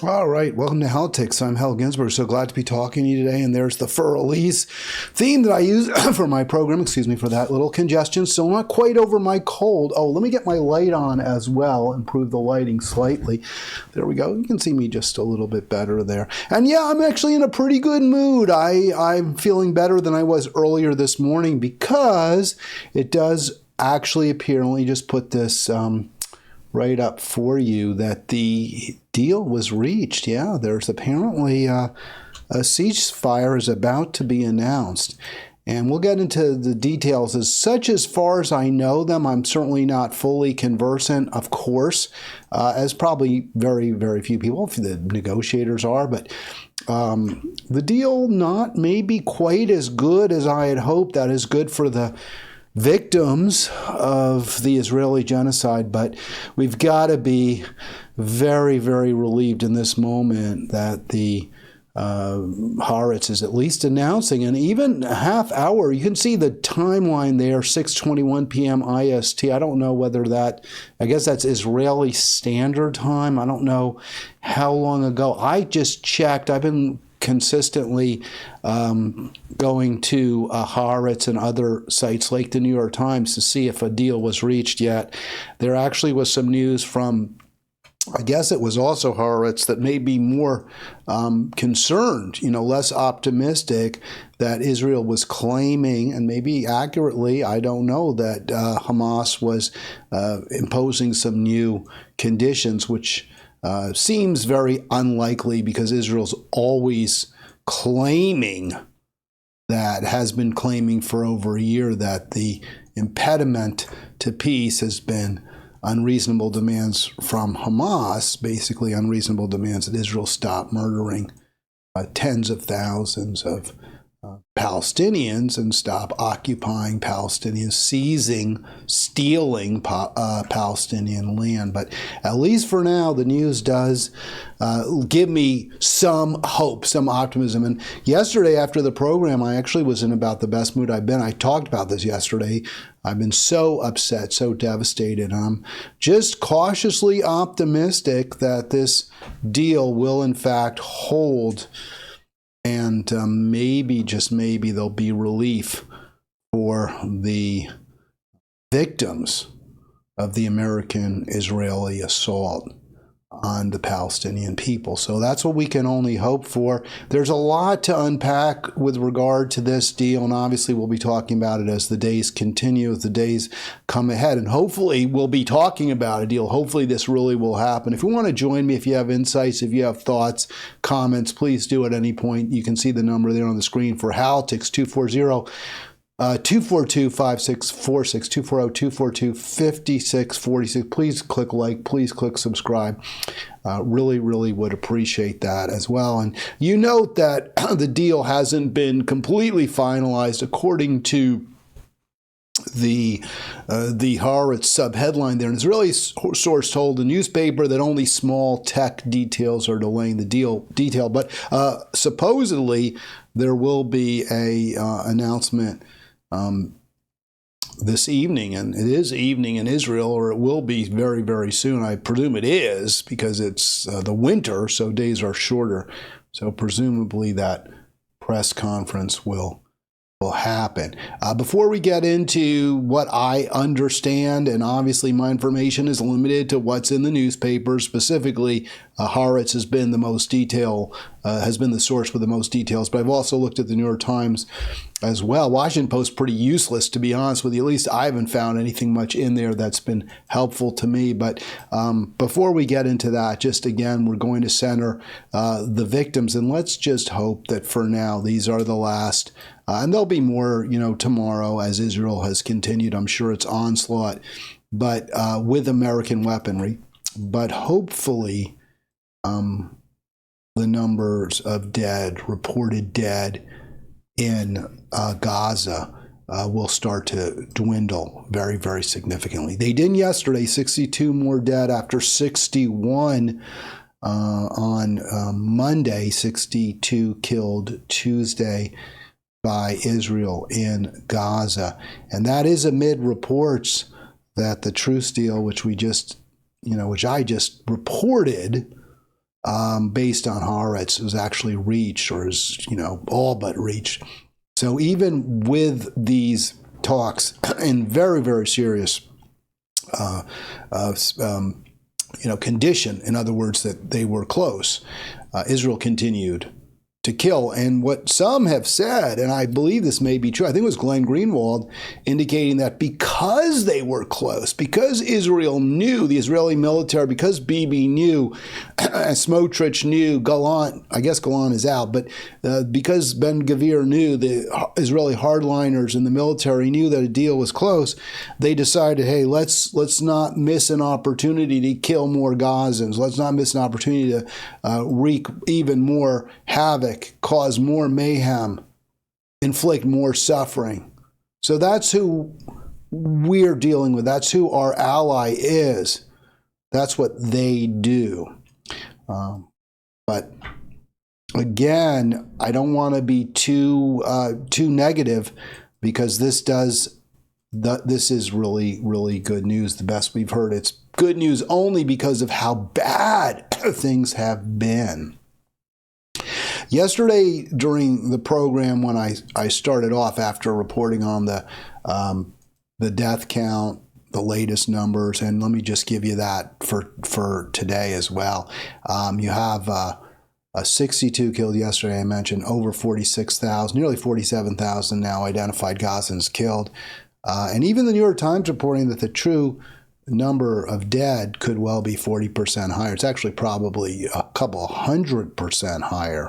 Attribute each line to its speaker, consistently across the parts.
Speaker 1: All right, welcome to Halitics. I'm Hal Ginsberg. So glad to be talking to you today. And there's the Fur-Elise theme that I use for my program. Excuse me for that little congestion. Still not quite over my cold. Oh, let me get my light on as well. Improve the lighting slightly. There we go. You can see me just a little bit better there. And yeah, I'm actually in a pretty good mood. I'm feeling better than I was earlier this morning because it does actually appear, let me just put this right up for you, that the deal was reached. Yeah, there's apparently a ceasefire is about to be announced. And we'll get into the details. As far as I know them, I'm certainly not fully conversant, of course, as probably very, very few people, the negotiators are. But the deal not maybe quite as good as I had hoped. That is good for the victims of the Israeli genocide, but we've got to be very, very relieved in this moment that the Haaretz is at least announcing, and even a half hour, you can see the timeline there, 6:21 p.m. IST. I don't know whether that, I guess that's Israeli Standard Time. I don't know how long ago. I just checked. I've been consistently going to Haaretz and other sites like the New York Times to see if a deal was reached yet. There actually was some news from, I guess it was also Haaretz, that may be more concerned, less optimistic, that Israel was claiming, and maybe accurately, I don't know, that Hamas was imposing some new conditions, which seems very unlikely because Israel's always claiming, that has been claiming for over a year, that the impediment to peace has been unreasonable demands from Hamas, basically unreasonable demands that Israel stop murdering tens of thousands of Palestinians and stop occupying Palestinians, stealing Palestinian land. But at least for now, the news does give me some hope, some optimism. And yesterday after the program, I actually was in about the best mood I've been. I talked about this yesterday. I've been so upset, so devastated. I'm just cautiously optimistic that this deal will in fact hold. And maybe, just maybe, there'll be relief for the victims of the American-Israeli assault on the Palestinian people. So that's what we can only hope for. There's a lot to unpack with regard to this deal, and obviously we'll be talking about it as the days continue, as the days come ahead. And hopefully we'll be talking about a deal. Hopefully this really will happen. If you want to join me, if you have insights, if you have thoughts, comments, please do at any point. You can see the number there on the screen for Halitics, 242-5646, 240-242-5646. Please click like, please click subscribe. Really, really would appreciate that as well. And you note that the deal hasn't been completely finalized according to the Haaretz sub-headline there. An Israeli source told the newspaper that only small tech details are delaying the detail. But supposedly there will be a announcement this evening, and it is evening in Israel, or it will be very, very soon. I presume it is because it's the winter, so days are shorter. So presumably that press conference will happen. Before we get into what I understand, and obviously my information is limited to what's in the newspapers, specifically Haaretz has been the most detail, has been the source with the most details, but I've also looked at the New York Times as well. Washington Post, pretty useless, to be honest with you. At least I haven't found anything much in there that's been helpful to me. But before we get into that, just again, we're going to center the victims, and let's just hope that for now these are the last. And there'll be more, tomorrow as Israel has continued, I'm sure, its onslaught, but with American weaponry. But hopefully the numbers of reported dead in Gaza will start to dwindle very, very significantly. They didn't yesterday, 62 more dead after 61 on Monday, 62 killed Tuesday by Israel in Gaza. And that is amid reports that the truce deal, which I just reported based on Haaretz was actually reached, or is, all but reached. So even with these talks in very, very serious condition, in other words, that they were close, Israel continued to kill. And what some have said, and I believe this may be true, I think it was Glenn Greenwald indicating that because they were close, because Israel knew, the Israeli military, because Bibi knew, Smotrich knew, Gallant, I guess Gallant is out, but because Ben-Gvir knew, the Israeli hardliners in the military knew that a deal was close, they decided, hey, let's not miss an opportunity to kill more Gazans. Let's not miss an opportunity to wreak even more havoc, cause more mayhem, inflict more suffering. So that's who we're dealing with. That's who our ally is. That's what they do. But again, I don't want to be too negative, because this is really, really good news. The best we've heard. It's good news only because of how bad things have been. Yesterday during the program, when I started off after reporting on the death count, the latest numbers, and let me just give you that for today as well. You have 62 killed yesterday. I mentioned over 46,000, nearly 47,000 now identified Gazans killed. And even the New York Times reporting that the true number of dead could well be 40% higher. It's actually probably a couple 100% higher.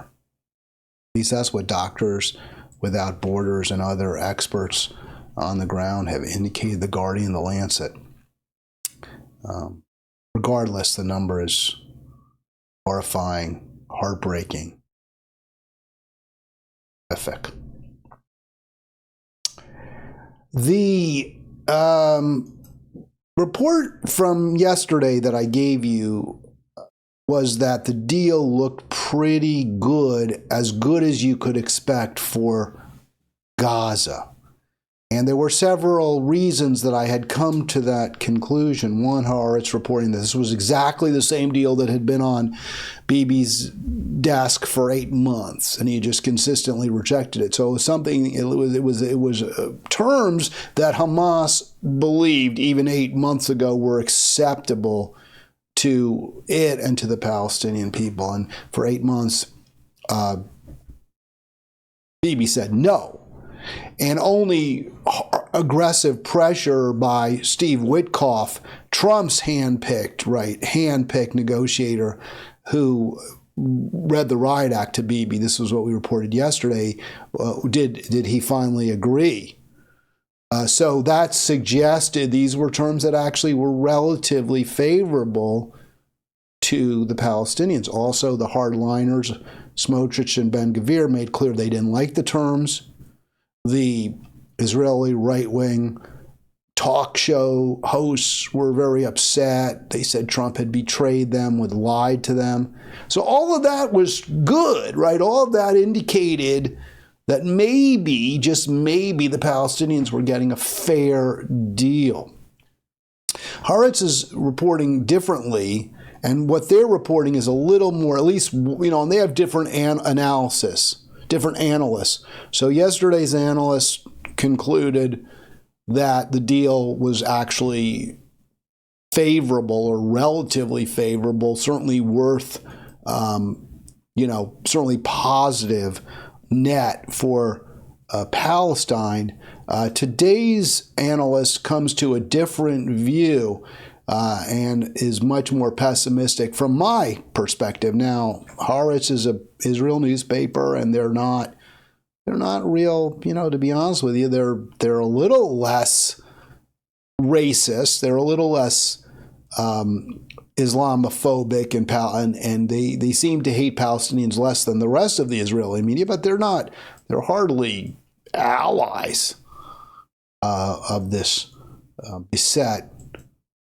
Speaker 1: At least that's what Doctors Without Borders and other experts on the ground have indicated, The Guardian, The Lancet. Regardless, the number is horrifying, heartbreaking, horrific. The report from yesterday that I gave you was that the deal looked pretty good as you could expect for Gaza. And there were several reasons that I had come to that conclusion. One, Haaretz reporting that this was exactly the same deal that had been on Bibi's desk for 8 months, and he just consistently rejected it. So it was something. It was terms that Hamas believed even 8 months ago were acceptable to it and to the Palestinian people. And for 8 months, Bibi said no. And only aggressive pressure by Steve Witkoff, Trump's handpicked negotiator, who read the riot act to Bibi, this was what we reported yesterday, did he finally agree. So that suggested these were terms that actually were relatively favorable to the Palestinians. Also, the hardliners, Smotrich and Ben-Gvir, made clear they didn't like the terms. The Israeli right-wing talk show hosts were very upset. They said Trump had betrayed them, had lied to them. So all of that was good, right? All of that indicated that maybe, just maybe, the Palestinians were getting a fair deal. Haaretz is reporting differently, and what they're reporting is a little more, at least, and they have different analysis. Different analysts. So yesterday's analysts concluded that the deal was actually favorable, or relatively favorable, certainly worth, certainly positive net for Palestine. Today's analyst comes to a different view and is much more pessimistic from my perspective. Now, Haaretz is an Israel newspaper, and they're not real, to be honest with you, they're a little less racist, they're a little less Islamophobic, and they seem to hate Palestinians less than the rest of the Israeli media, but they're hardly allies of this beset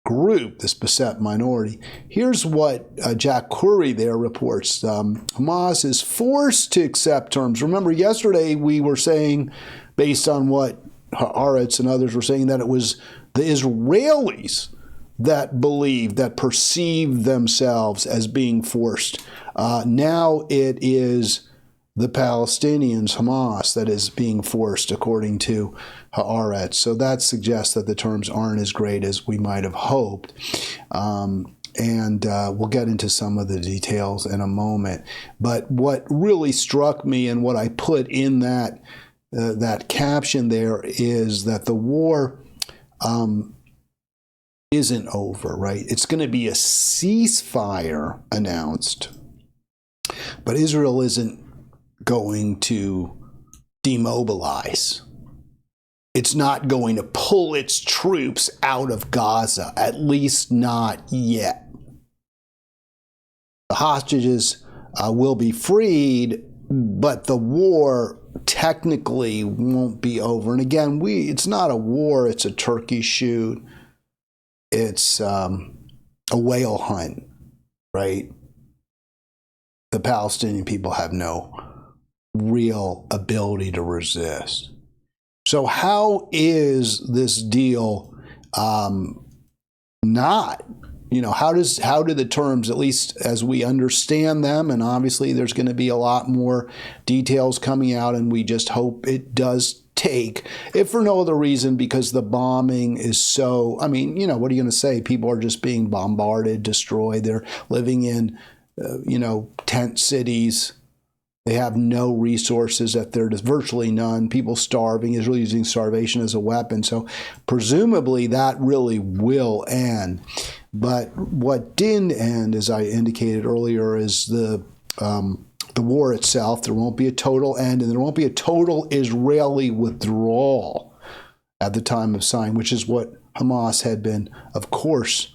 Speaker 1: group, this beset minority. Here's what Jack Curry there reports. Hamas is forced to accept terms. Remember, yesterday we were saying, based on what Haaretz and others were saying, that it was the Israelis that believe, that perceive themselves as being forced. Now it is the Palestinians, Hamas, that is being forced, according to Haaretz. So that suggests that the terms aren't as great as we might have hoped. And we'll get into some of the details in a moment. But what really struck me and what I put in that caption there is that the war isn't over, right? It's going to be a ceasefire announced, but Israel isn't going to demobilize. It's not going to pull its troops out of Gaza, at least not yet. The hostages will be freed, but the war technically won't be over. And again, it's not a war, it's a turkey shoot. It's a whale hunt, right? The Palestinian people have no real ability to resist. So how is this deal not? How do the terms, at least as we understand them, and obviously there's going to be a lot more details coming out, and we just hope it does take, if for no other reason, because the bombing is so, what are you going to say? People are just being bombarded, destroyed. They're living in, tent cities. They have no resources. There's virtually none. People starving. Israel using starvation as a weapon. So presumably that really will end. But what didn't end, as I indicated earlier, is the war itself. There won't be a total end, and there won't be a total Israeli withdrawal at the time of signing, which is what Hamas had been, of course,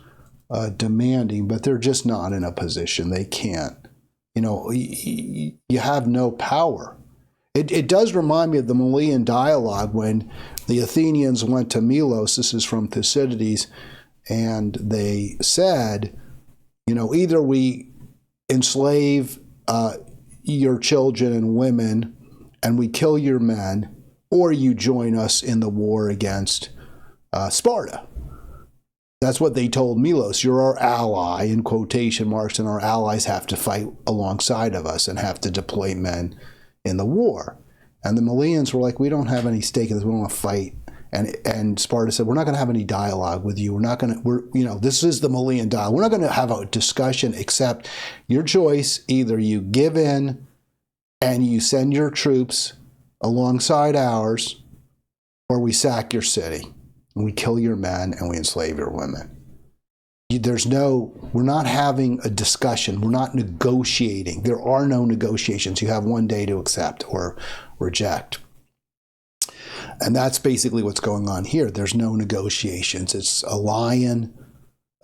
Speaker 1: demanding. But they're just not in a position. They can't. You have no power. It does remind me of the Malayan dialogue when the Athenians went to Milos. This is from Thucydides, and they said, either we enslave your children and women and we kill your men, or you join us in the war against Sparta. That's what they told Milos. You're our ally, in quotation marks, and our allies have to fight alongside of us and have to deploy men in the war. And the Malayans were like, we don't have any stake in this. We don't want to fight. And Sparta said, we're not going to have any dialogue with you. This is the Malayan dialogue. We're not going to have a discussion except your choice. Either you give in and you send your troops alongside ours, or we sack your city and we kill your men and we enslave your women. We're not having a discussion. We're not negotiating. There are no negotiations. You have one day to accept or reject. And that's basically what's going on here. There's no negotiations. It's a lion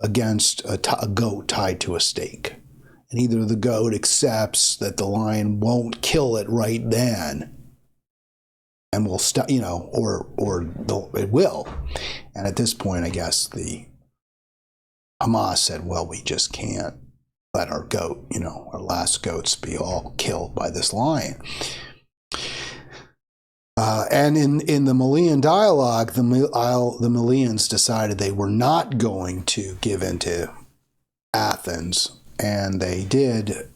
Speaker 1: against a goat tied to a stake. And either the goat accepts that the lion won't kill it right then, and will stop, or it will. And at this point, I guess the Hamas said, well, we just can't let our goat, our last goats be all killed by this lion. And in the Malayan dialogue, the Malayans decided they were not going to give in to Athens, and they did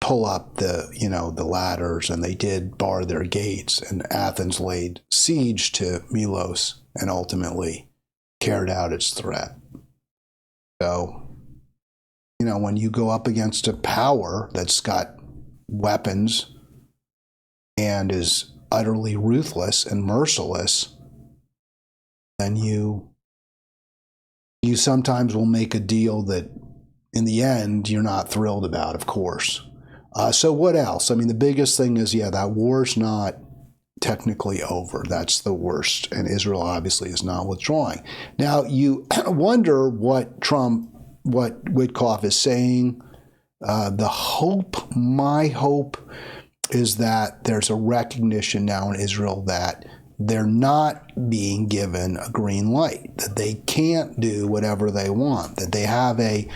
Speaker 1: pull up the ladders, and they did bar their gates, and Athens laid siege to Milos and ultimately carried out its threat. So, when you go up against a power that's got weapons and is utterly ruthless and merciless, then you sometimes will make a deal that in the end you're not thrilled about, of course. So what else? The biggest thing is, that war's not technically over. That's the worst. And Israel obviously is not withdrawing. Now, you wonder what Witkoff is saying. My hope is that there's a recognition now in Israel that they're not being given a green light, that they can't do whatever they want, that they have a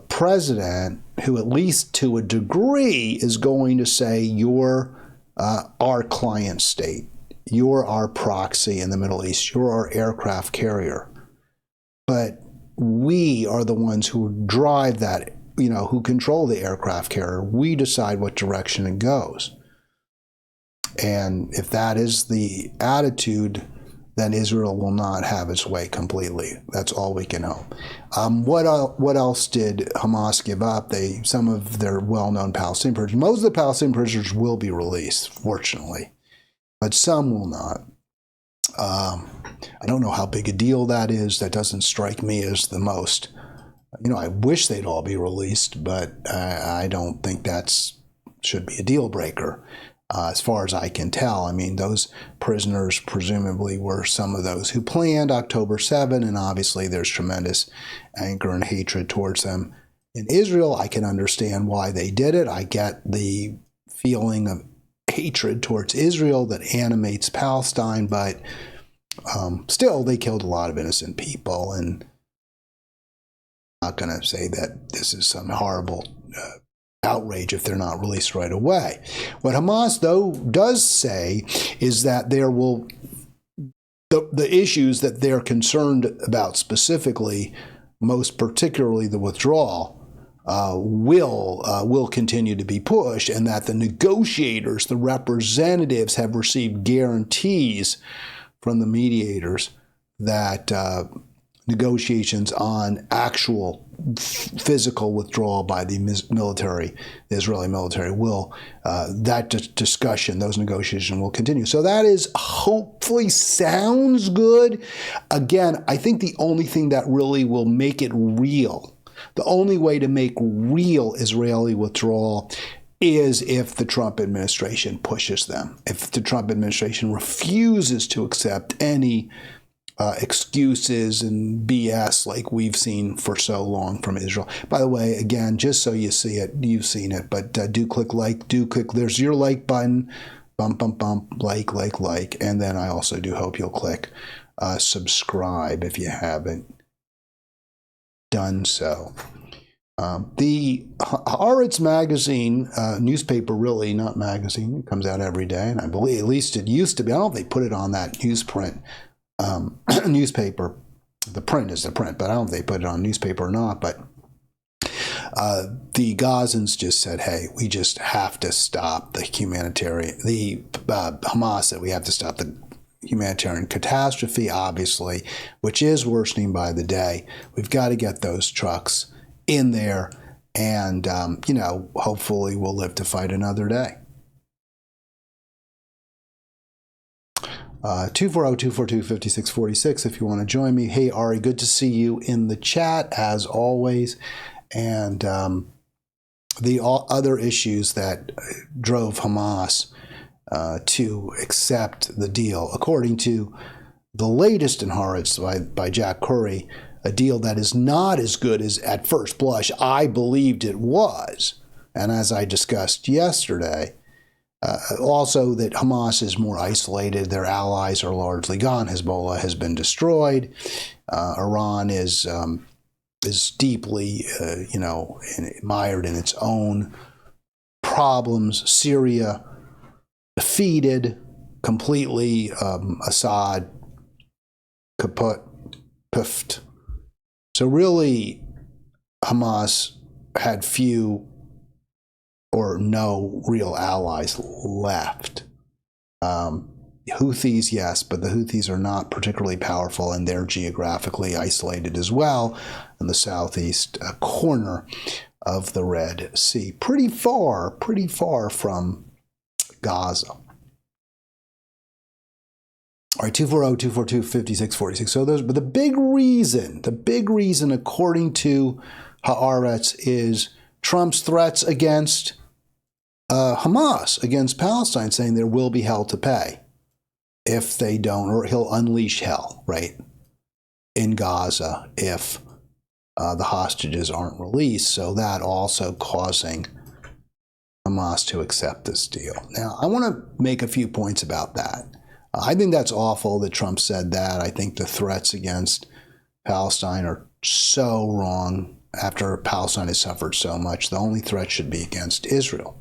Speaker 1: president who, at least to a degree, is going to say, you're our client state, you're our proxy in the Middle East, you're our aircraft carrier. but we are the ones who drive that, who control the aircraft carrier. We decide what direction it goes. And if that is the attitude, then Israel will not have its way completely. That's all we can hope. What else did Hamas give up? Some of their well-known Palestinian prisoners. Most of the Palestinian prisoners will be released, fortunately, but some will not. I don't know how big a deal that is. That doesn't strike me as the most. I wish they'd all be released, but I don't think that should be a deal breaker. As far as I can tell, those prisoners presumably were some of those who planned October 7, and obviously there's tremendous anger and hatred towards them. In Israel, I can understand why they did it. I get the feeling of hatred towards Israel that animates Palestine, but still, they killed a lot of innocent people, and I'm not going to say that this is some horrible outrage if they're not released right away. What Hamas, though, does say is that the issues that they're concerned about specifically, most particularly the withdrawal, will continue to be pushed, and that the negotiators, the representatives, have received guarantees from the mediators that negotiations on actual physical withdrawal by the Israeli military discussion, those negotiations will continue. So that is hopefully sounds good. Again, I think the only thing that really will make it real, the only way to make real Israeli withdrawal is if the Trump administration pushes them. If the Trump administration refuses to accept any excuses and BS like we've seen for so long from Israel. By the way, again, just so you see it, you've seen it, but do click like, there's your like button, bump, like, and then I also do hope you'll click subscribe if you haven't done so. The Haaretz magazine, newspaper, really, not magazine, it comes out every day, and I believe, at least it used to be, I don't know if they put it on that newsprint, newspaper. The print is the print, but I don't know if they put it on newspaper or not. But the Gazans just said, hey, we just have to stop the Hamas said we have to stop the humanitarian catastrophe, obviously, which is worsening by the day. We've got to get those trucks in there, and, hopefully we'll live to fight another day. 240-242-5646 if you want to join me. Hey, Ari, good to see you in the chat, as always. And the other issues that drove Hamas to accept the deal, according to the latest in Haaretz by Jack Curry, a deal that is not as good as at first blush I believed it was. And as I discussed yesterday, also that Hamas is more isolated. Their allies are largely gone. Hezbollah has been destroyed. Iran is deeply, mired in its own problems. Syria defeated completely. Assad kaput, puffed. So really, Hamas had few or no real allies left. Houthis, yes, but the Houthis are not particularly powerful, and they're geographically isolated as well in the southeast corner of the Red Sea. Pretty far from Gaza. All right, 240-242-5646. So but the big reason, according to Haaretz, is Trump's threats against Hamas, against Palestine, saying there will be hell to pay if they don't, or he'll unleash hell, right, in Gaza if the hostages aren't released. So that also causing Hamas to accept this deal. Now, I want to make a few points about that. I think that's awful that Trump said that. I think the threats against Palestine are so wrong after Palestine has suffered so much. The only threat should be against Israel.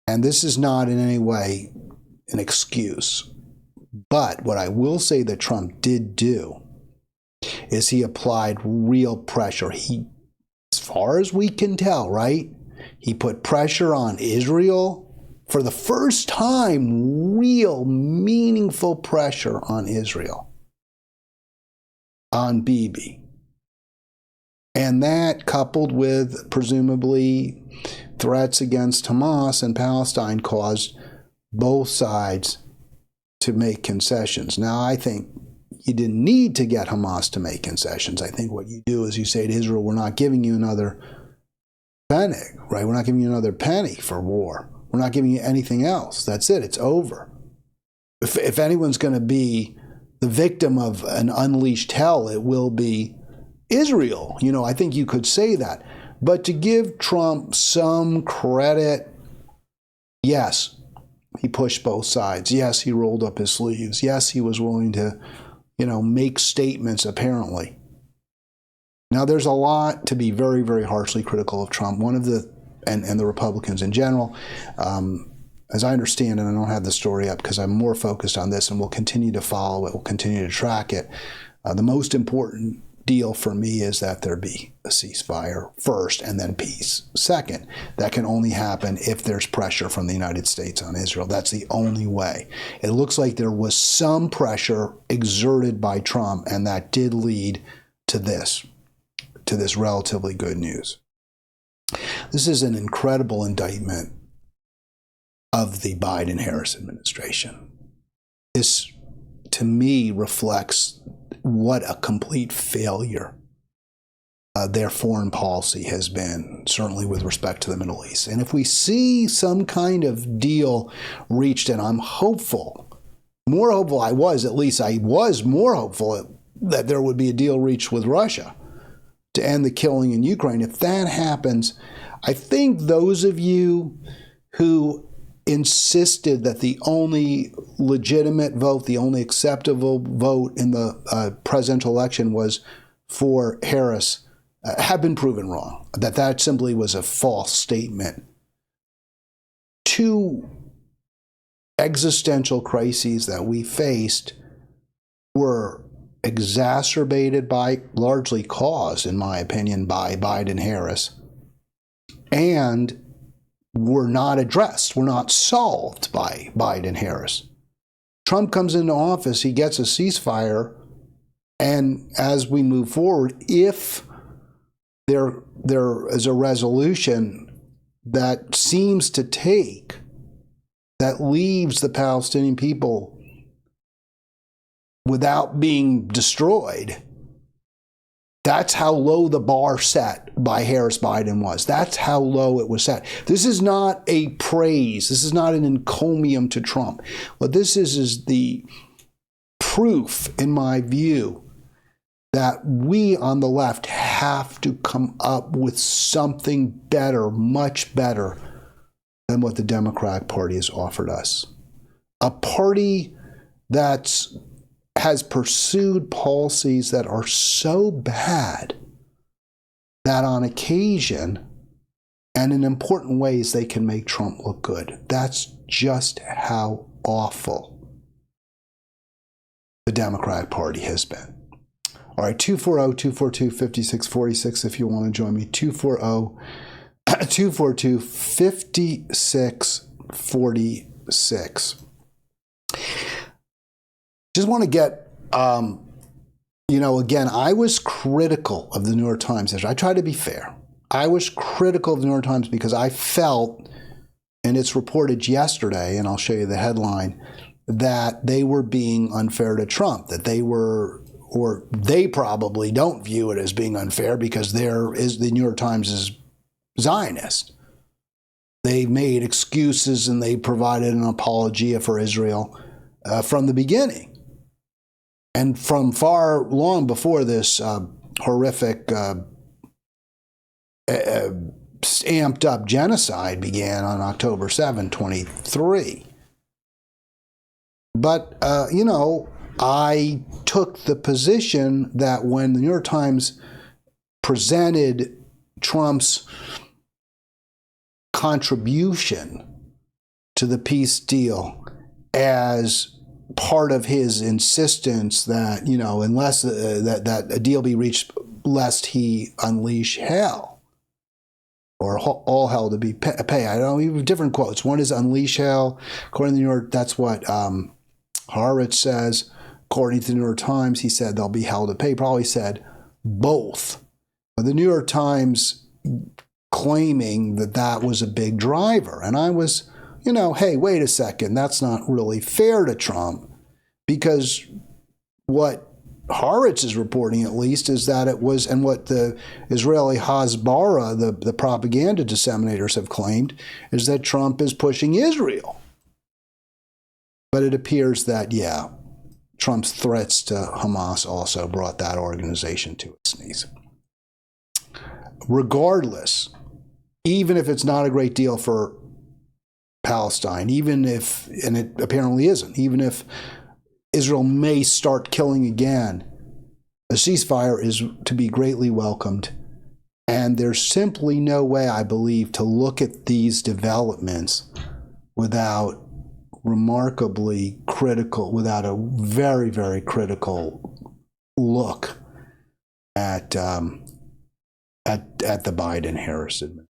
Speaker 1: And this is not in any way an excuse. But what I will say that Trump did do is he applied real pressure. He, as far as we can tell, right? He put pressure on Israel. For the first time, real meaningful pressure on Israel, on Bibi. And that, coupled with presumably threats against Hamas and Palestine, caused both sides to make concessions. Now, I think you didn't need to get Hamas to make concessions. I think what you do is you say to Israel, we're not giving you another penny, right? We're not giving you another penny for war. We're not giving you anything else. That's it. It's over. If anyone's going to be the victim of an unleashed hell, it will be Israel. You know, I think you could say that. But to give Trump some credit, yes, he pushed both sides. Yes, he rolled up his sleeves. Yes, he was willing to, make statements, apparently. Now, there's a lot to be very, very harshly critical of Trump. One of the and the Republicans in general. As I understand, and I don't have the story up because I'm more focused on this and we'll continue to follow it, we'll continue to track it. The most important deal for me is that there be a ceasefire first and then peace. Second, that can only happen if there's pressure from the United States on Israel. That's the only way. It looks like there was some pressure exerted by Trump, and that did lead to this relatively good news. This is an incredible indictment of the Biden-Harris administration. This, to me, reflects what a complete failure their foreign policy has been, certainly with respect to the Middle East. And if we see some kind of deal reached, and I'm hopeful, more hopeful I was more hopeful that there would be a deal reached with Russia to end the killing in Ukraine. If that happens, I think those of you who insisted that the only legitimate vote, the only acceptable vote in the presidential election was for Harris, have been proven wrong. That simply was a false statement. Two existential crises that we faced were exacerbated by, largely caused, in my opinion, by Biden-Harris, and were not addressed, were not solved by Biden-Harris. Trump comes into office, he gets a ceasefire, and as we move forward, if there is a resolution that seems to take, that leaves the Palestinian people without being destroyed, that's how low the bar set by Harris-Biden was. That's how low it was set. This is not a praise. This is not an encomium to Trump. What this is the proof, in my view, that we on the left have to come up with something better, much better than what the Democratic Party has offered us. A party that has pursued policies that are so bad that on occasion and in important ways they can make Trump look good. That's just how awful the Democratic Party has been. All right, 240-242-5646 if you want to join me. 240-242-5646. Just want to get, again, I was critical of the New York Times. I try to be fair. I was critical of the New York Times because I felt, and it's reported yesterday, and I'll show you the headline, that they were being unfair to Trump, that they were, or they probably don't view it as being unfair because the New York Times is Zionist. They made excuses and they provided an apologia for Israel from the beginning. And from far long before this horrific, amped up genocide began on October 7, 2023. But, I took the position that when the New York Times presented Trump's contribution to the peace deal as part of his insistence that, unless that a deal be reached, lest he unleash hell, or all hell to be pay. I don't know, different quotes. One is unleash hell. According to the New York, that's what Horowitz says. According to the New York Times, he said there'll be hell to pay. Probably said both. But the New York Times claiming that was a big driver. And I was, hey, wait a second, that's not really fair to Trump, because what Horowitz is reporting, at least, is that it was, and what the Israeli Hasbara, the propaganda disseminators, have claimed, is that Trump is pushing Israel. But it appears that, Trump's threats to Hamas also brought that organization to its knees. Regardless, even if it's not a great deal for Palestine, even if, and it apparently isn't, even if Israel may start killing again, a ceasefire is to be greatly welcomed. And there's simply no way, I believe, to look at these developments without without a very, very critical look at the Biden-Harris administration.